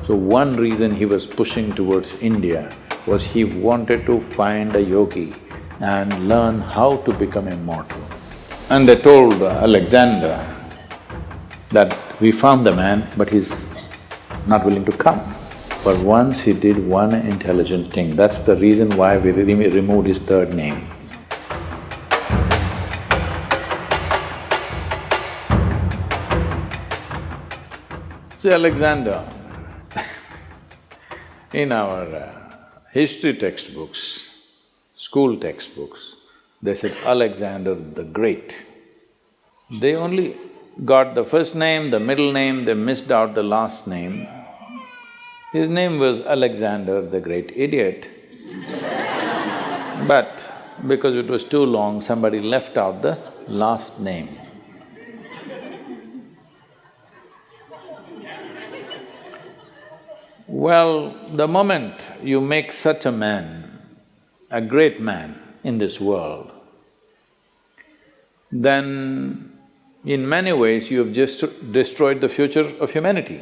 So one reason he was pushing towards India was he wanted to find a yogi and learn how to become immortal. And they told Alexander that we found the man, but he's not willing to come. But once he did one intelligent thing, that's the reason why we removed his third name. See, Alexander, in our history textbooks, school textbooks, they said Alexander the Great. They only got the first name, the middle name, they missed out the last name. His name was Alexander the Great Idiot. But because it was too long, somebody left out the last name. Well, the moment you make such a man, a great man in this world, then in many ways you have just destroyed the future of humanity.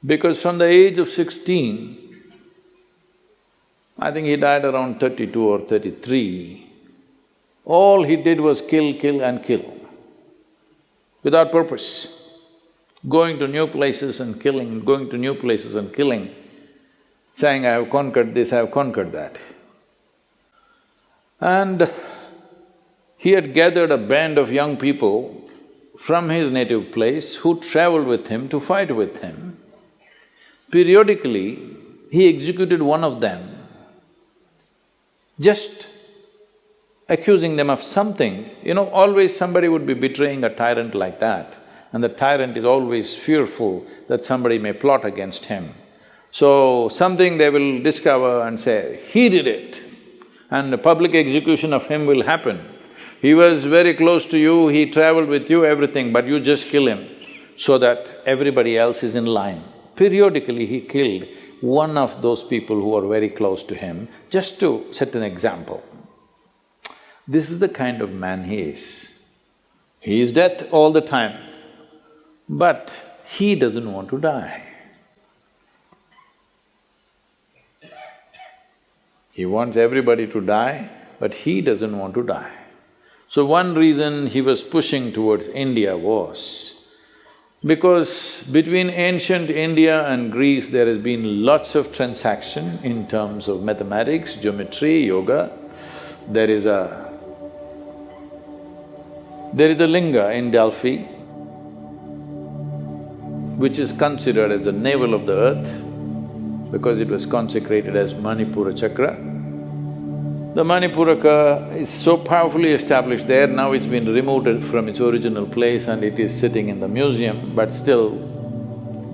Because from the age of 16, I think he died around 32 or 33, all he did was kill, kill and kill, without purpose. Going to new places and killing, going to new places and killing, saying, I have conquered this, I have conquered that. And he had gathered a band of young people from his native place who traveled with him to fight with him. Periodically, he executed one of them, just accusing them of something. You know, always somebody would be betraying a tyrant like that, and the tyrant is always fearful that somebody may plot against him. So, something they will discover and say, he did it, and a public execution of him will happen. He was very close to you, he traveled with you, everything, but you just kill him so that everybody else is in line. Periodically, he killed one of those people who are very close to him, just to set an example. This is the kind of man he is. He is death all the time, but he doesn't want to die. He wants everybody to die, but he doesn't want to die. So one reason he was pushing towards India was because between ancient India and Greece there has been lots of transaction in terms of mathematics, geometry, yoga. There is a linga in Delphi which is considered as the navel of the earth because it was consecrated as Manipura chakra. The Manipuraka is so powerfully established there, now it's been removed from its original place and it is sitting in the museum, but still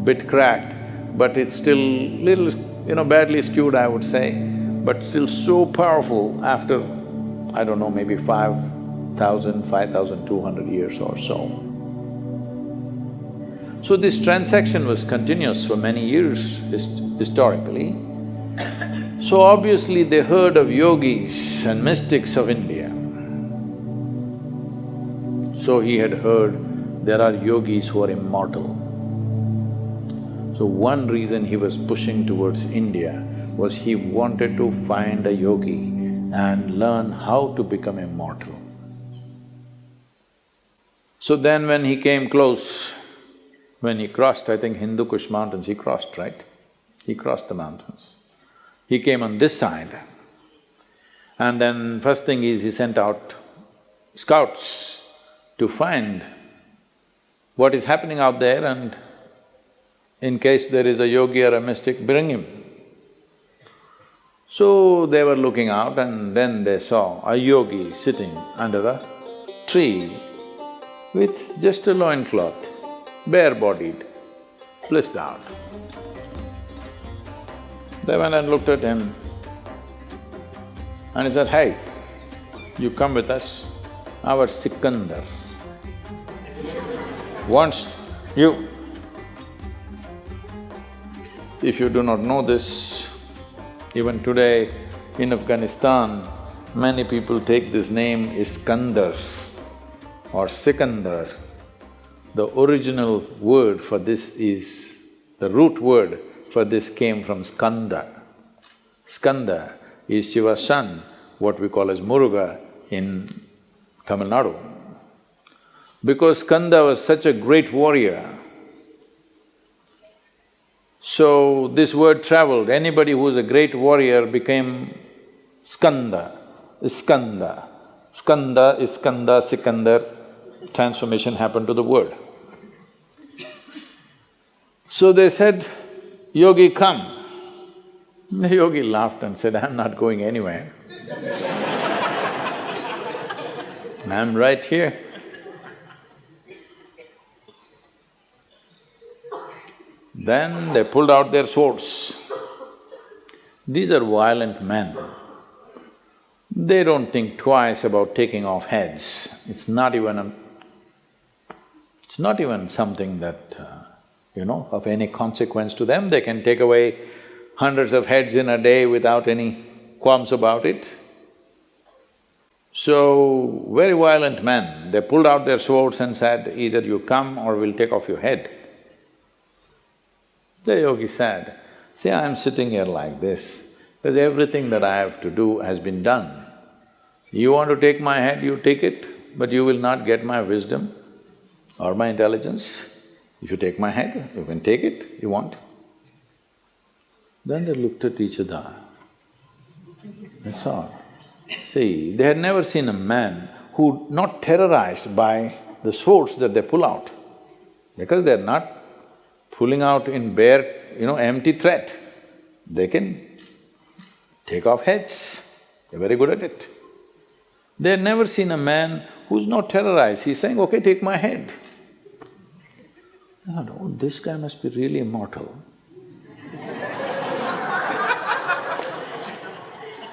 bit cracked, but it's still little, badly skewed, I would say, but still so powerful after, I don't know, maybe 5,000, 5,200 years or so. So this transaction was continuous for many years historically. So obviously they heard of yogis and mystics of India. So he had heard there are yogis who are immortal. So one reason he was pushing towards India was he wanted to find a yogi and learn how to become immortal. So then when he came close, when he crossed, I think Hindu Kush mountains, he crossed, right? He crossed the mountains. He came on this side, and then first thing is he sent out scouts to find what is happening out there and in case there is a yogi or a mystic, bring him. So they were looking out and then they saw a yogi sitting under a tree with just a loincloth, bare-bodied, blissed out. They went and looked at him and he said, hey, you come with us, our Sikandar wants you. If you do not know this, even today in Afghanistan, many people take this name Iskandar or Sikandar. The original word for this is The root word for this came from skanda. Skanda is Shiva's son, what we call as Muruga in Tamil Nadu. Because Skanda was such a great warrior, so this word traveled. Anybody who was a great warrior became Skanda, Iskanda. Skanda, Iskanda, Sikandar, transformation happened to the word. So they said, Yogi, come. The yogi laughed and said, I'm not going anywhere. I'm right here. Then they pulled out their swords. These are violent men. They don't think twice about taking off heads. It's not even something that, of any consequence to them. They can take away hundreds of heads in a day without any qualms about it. So, very violent men, they pulled out their swords and said, either you come or we'll take off your head. The yogi said, see, I'm sitting here like this because everything that I have to do has been done. You want to take my head, you take it, but you will not get my wisdom or my intelligence. If you take my head, you can take it, you want. Then they looked at each other, that's all. See, they had never seen a man who not terrorized by the swords that they pull out, because they're not pulling out in bare, empty threat. They can take off heads, they're very good at it. They had never seen a man who's not terrorized, he's saying, okay, take my head. I thought, oh, this guy must be really immortal.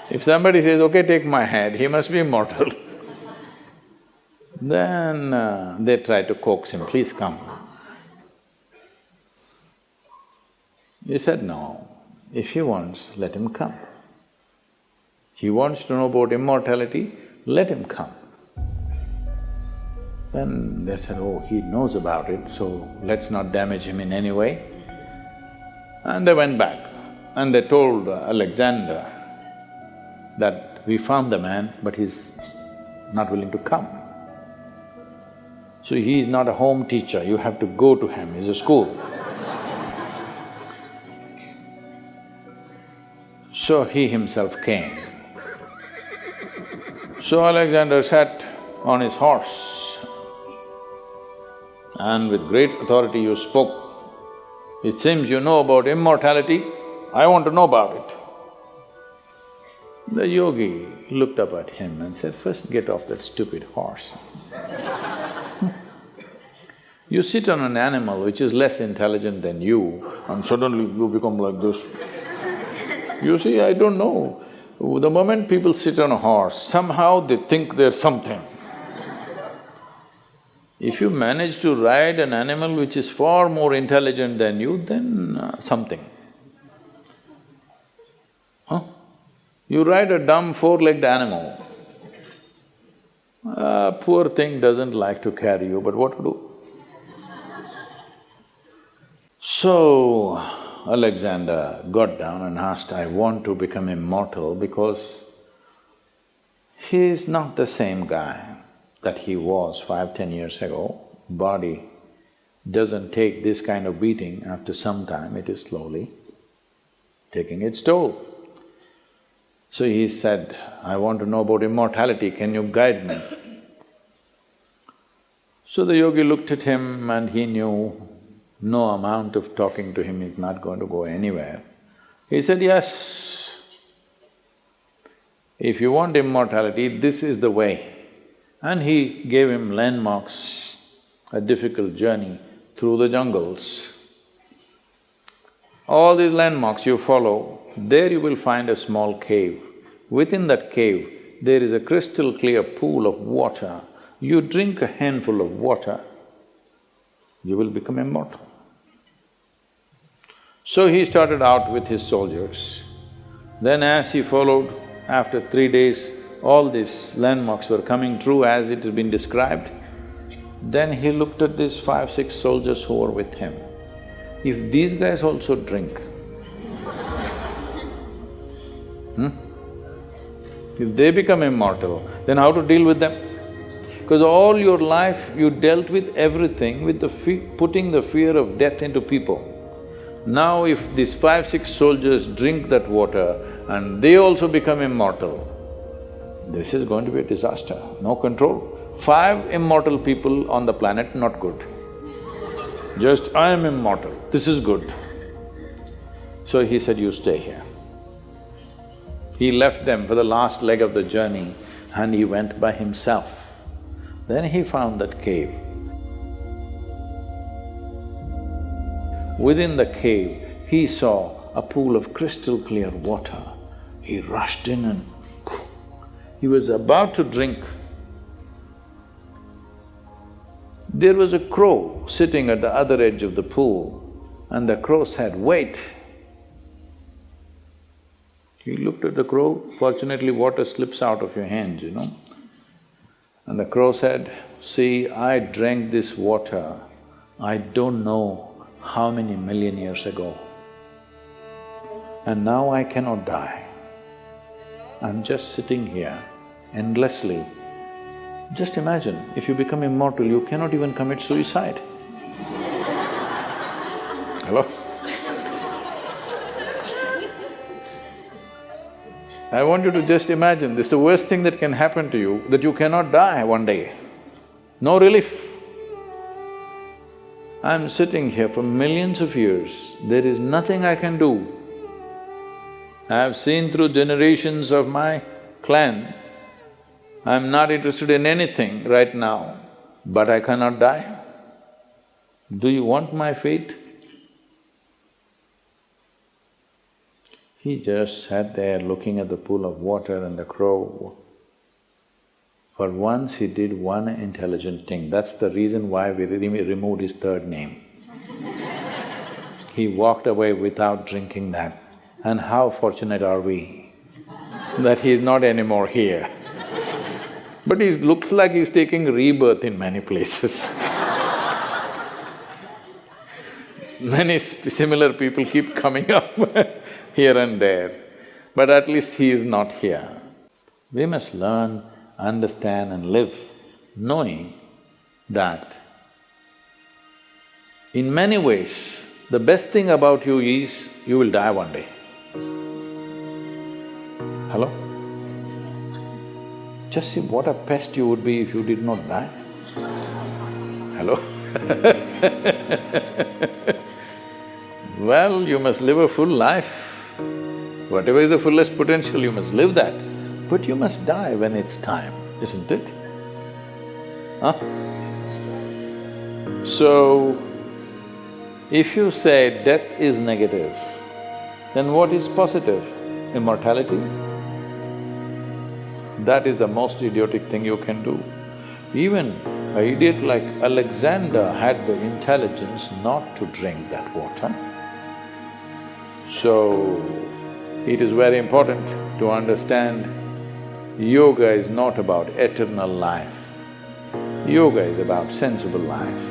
If somebody says, okay, take my head, he must be immortal. Then they try to coax him, please come. He said, no, if he wants, let him come. He wants to know about immortality, let him come. Then they said, oh, he knows about it, so let's not damage him in any way. And they went back and they told Alexander that we found the man, but he's not willing to come. So he is not a home teacher, you have to go to him, he's a school. So he himself came. So Alexander sat on his horse and with great authority you spoke. It seems you know about immortality, I want to know about it. The yogi looked up at him and said, first get off that stupid horse. You sit on an animal which is less intelligent than you and suddenly you become like this. You see, I don't know, the moment people sit on a horse, somehow they think they're something. If you manage to ride an animal which is far more intelligent than you, then something. Huh? You ride a dumb four-legged animal, poor thing doesn't like to carry you, but what to do? So, Alexander got down and asked, I want to become immortal because he is not the same guy that he was 5–10 years ago. Body doesn't take this kind of beating after some time, it is slowly taking its toll. So he said, I want to know about immortality, can you guide me? So the yogi looked at him and he knew no amount of talking to him is not going to go anywhere. He said, yes, if you want immortality, this is the way. And he gave him landmarks, a difficult journey through the jungles. All these landmarks you follow, there you will find a small cave. Within that cave, there is a crystal clear pool of water. You drink a handful of water, you will become immortal. So he started out with his soldiers. Then as he followed, after 3 days, all these landmarks were coming true as it has been described. Then he looked at these 5–6 soldiers who were with him If these guys also drink, if they become immortal, then how to deal with them? Because all your life you dealt with everything with the putting the fear of death into people. Now if these 5, 6 soldiers drink that water and they also become immortal, this is going to be a disaster, no control. 5 immortal people on the planet, not good. Just, I am immortal, this is good. So he said, you stay here. He left them for the last leg of the journey and he went by himself. Then he found that cave. Within the cave, he saw a pool of crystal clear water. He rushed in and he was about to drink. There was a crow sitting at the other edge of the pool and the crow said, wait. He looked at the crow, fortunately water slips out of your hands, you know. And the crow said, see, I drank this water, I don't know how many million years ago. And now I cannot die. I'm just sitting here endlessly. Just imagine, if you become immortal, you cannot even commit suicide. Hello? I want you to just imagine, this is the worst thing that can happen to you, that you cannot die one day. No relief. I'm sitting here for millions of years, there is nothing I can do. I have seen through generations of my clan, I'm not interested in anything right now, but I cannot die. Do you want my fate? He just sat there looking at the pool of water and the crow. For once he did one intelligent thing, that's the reason why we removed his third name. He walked away without drinking that. And how fortunate are we that he is not anymore here. But he looks like he's taking rebirth in many places. Many similar people keep coming up here and there, but at least he is not here. We must learn, understand and live knowing that in many ways, the best thing about you is you will die one day. Hello? Just see what a pest you would be if you did not die. Hello? Well, you must live a full life. Whatever is the fullest potential, you must live that. But you must die when it's time, isn't it? Huh? So, if you say death is negative, then what is positive? Immortality? That is the most idiotic thing you can do. Even an idiot like Alexander had the intelligence not to drink that water. So, it is very important to understand yoga is not about eternal life. Yoga is about sensible life.